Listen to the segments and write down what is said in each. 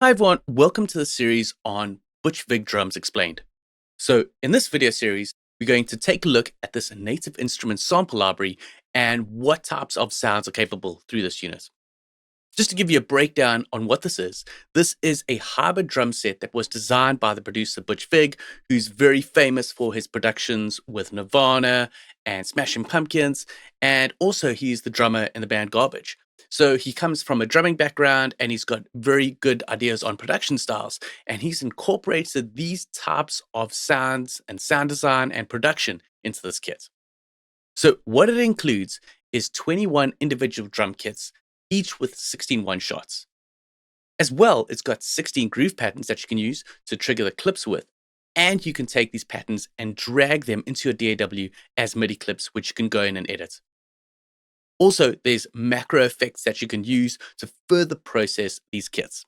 Hi everyone, welcome to the series on BUTCH VIG Drums Explained. So in this video series, we're going to take a look at this native instrument sample library and what types of sounds are capable through this unit. Just to give you a breakdown on what this is a hybrid drum set that was designed by the producer BUTCH VIG, who's very famous for his productions with Nirvana and Smashing Pumpkins, and also he's the drummer in the band Garbage. So he comes from a drumming background and he's got very good ideas on production styles, and he's incorporated these types of sounds and sound design and production into this kit. So what it includes is 21 individual drum kits, each with 16 one-shots. As well, it's got 16 groove patterns that you can use to trigger the clips with, and you can take these patterns and drag them into your DAW as MIDI clips, which you can go in and edit. Also, there's macro effects that you can use to further process these kits.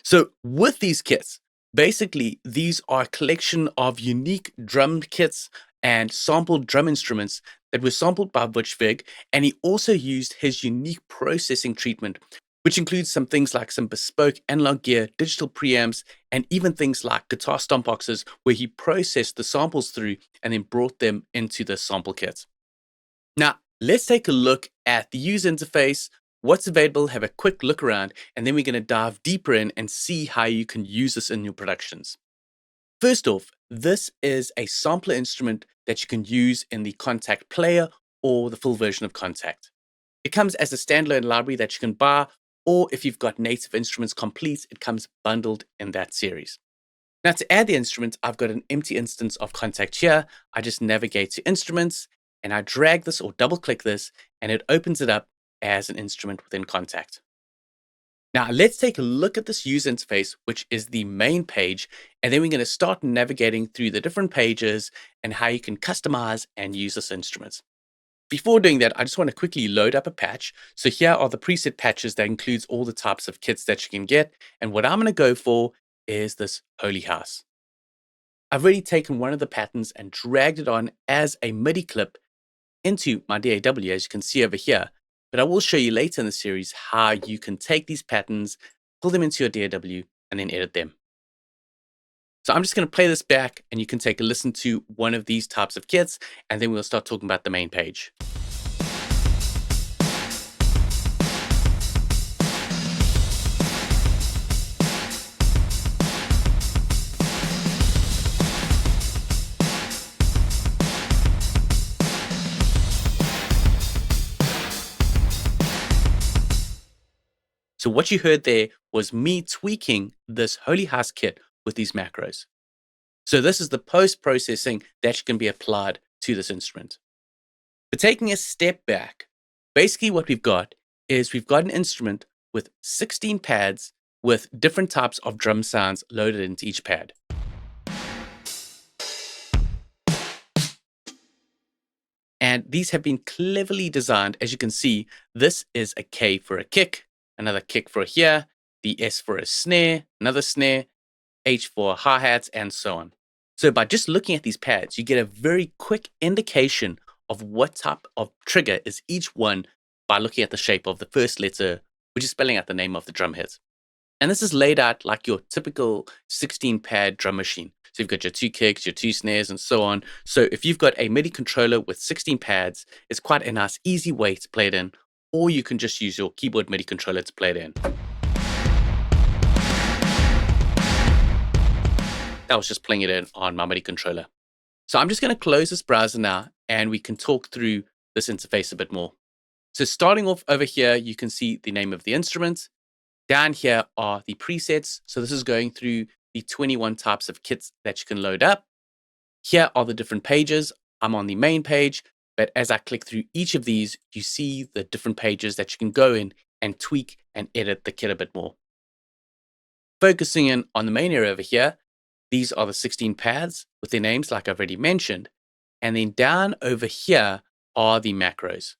So with these kits, basically, these are a collection of unique drum kits and sampled drum instruments that were sampled by BUTCH VIG, and he also used his unique processing treatment, which includes some things like some bespoke analog gear, digital preamps, and even things like guitar stomp boxes, where he processed the samples through and then brought them into the sample kit. Now, let's take a look at the user interface, what's available, have a quick look around, and then we're going to dive deeper in and see how you can use this in your productions. First off, this is a sampler instrument that you can use in the Kontakt player or the full version of Kontakt. It comes as a standalone library that you can buy, or if you've got native instruments complete, it comes bundled in that series. Now, to add the instrument, I've got an empty instance of Kontakt here. I just navigate to Instruments, and I drag this or double click this, and it opens it up as an instrument within Kontakt. Now let's take a look at this user interface, which is the main page, and then we're going to start navigating through the different pages and how you can customize and use this instrument. Before doing that, I just want to quickly load up a patch. So here are the preset patches that includes all the types of kits that you can get, and what I'm going to go for is this Holy House. I've already taken one of the patterns and dragged it on as a MIDI clip into my DAW, as you can see over here. But I will show you later in the series how you can take these patterns, pull them into your DAW, and then edit them. So I'm just going to play this back, and you can take a listen to one of these types of kits, and then we'll start talking about the main page. So what you heard there was me tweaking this Holy House kit with these macros. So this is the post-processing that can be applied to this instrument. But taking a step back, basically what we've got is we've got an instrument with 16 pads with different types of drum sounds loaded into each pad. And these have been cleverly designed. As you can see, this is a K for a kick, another kick for a here, the S for a snare, another snare, H for hi-hats, and so on. So by just looking at these pads, you get a very quick indication of what type of trigger is each one by looking at the shape of the first letter, which is spelling out the name of the drum hit. And this is laid out like your typical 16-pad drum machine. So you've got your 2 kicks, your 2 snares, and so on. So if you've got a MIDI controller with 16 pads, it's quite a nice, easy way to play it in, or you can just use your keyboard MIDI controller to play it in. That was just playing it in on my MIDI controller. So I'm just going to close this browser now, and we can talk through this interface a bit more. So starting off over here, you can see the name of the instrument. Down here are the presets. So this is going through the 21 types of kits that you can load up. Here are the different pages. I'm on the main page, but as I click through each of these, you see the different pages that you can go in and tweak and edit the kit a bit more. Focusing in on the main area over here, these are the 16 pads with their names, like I've already mentioned. And then down over here are the macros.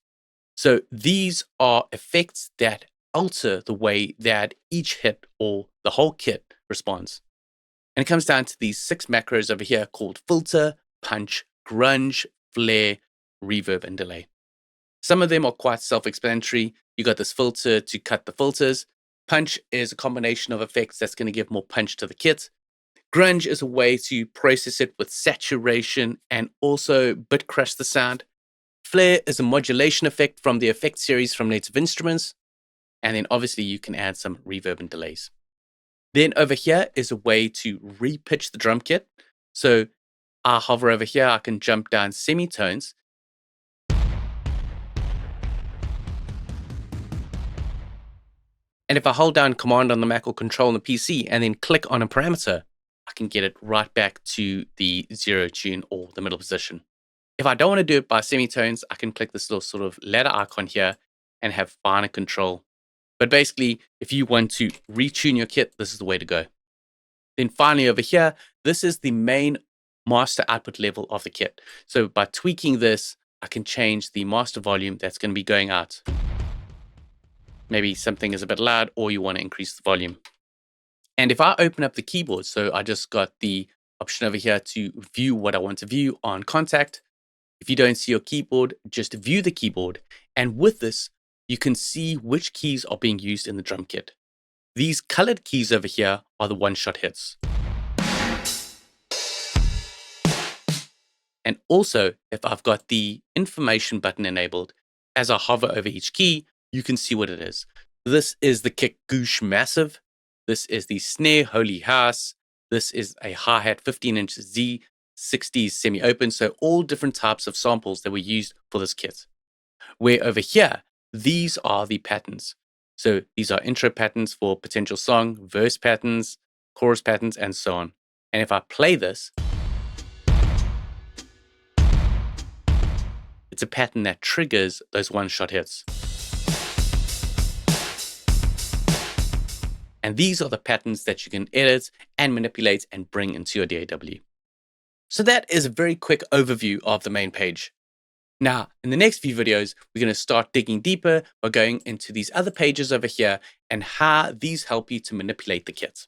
So these are effects that alter the way that each hit or the whole kit responds. And it comes down to these 6 macros over here called filter, punch, grunge, flare, reverb, and delay. Some of them are quite self-explanatory. You got this filter to cut the filters. Punch is a combination of effects that's going to give more punch to the kit. Grunge is a way to process it with saturation and also bit crush the sound. Flare is a modulation effect from the effect series from Native Instruments. And then obviously you can add some reverb and delays. Then over here is a way to repitch the drum kit. So I hover over here, I can jump down semitones. And if I hold down Command on the Mac or Control on the PC and then click on a parameter, I can get it right back to the 0 tune or the middle position. If I don't want to do it by semitones, I can click this little sort of ladder icon here and have finer control. But basically, if you want to retune your kit, this is the way to go. Then finally over here, this is the main master output level of the kit. So by tweaking this, I can change the master volume that's going to be going out. Maybe something is a bit loud or you want to increase the volume. And if I open up the keyboard, so I just got the option over here to view what I want to view on contact. If you don't see your keyboard, just view the keyboard. And with this, you can see which keys are being used in the drum kit. These colored keys over here are the one-shot hits. And also, if I've got the information button enabled, as I hover over each key, you can see what it is. This is the kick Goosh Massive. This is the snare Holy House. This is a hi-hat 15-inch Z 60s semi-open. So all different types of samples that were used for this kit. Where over here, these are the patterns. So these are intro patterns for potential song, verse patterns, chorus patterns, and so on. And if I play this, it's a pattern that triggers those one-shot hits. And these are the patterns that you can edit and manipulate and bring into your DAW. So that is a very quick overview of the main page. Now, in the next few videos, we're going to start digging deeper by going into these other pages over here and how these help you to manipulate the kit.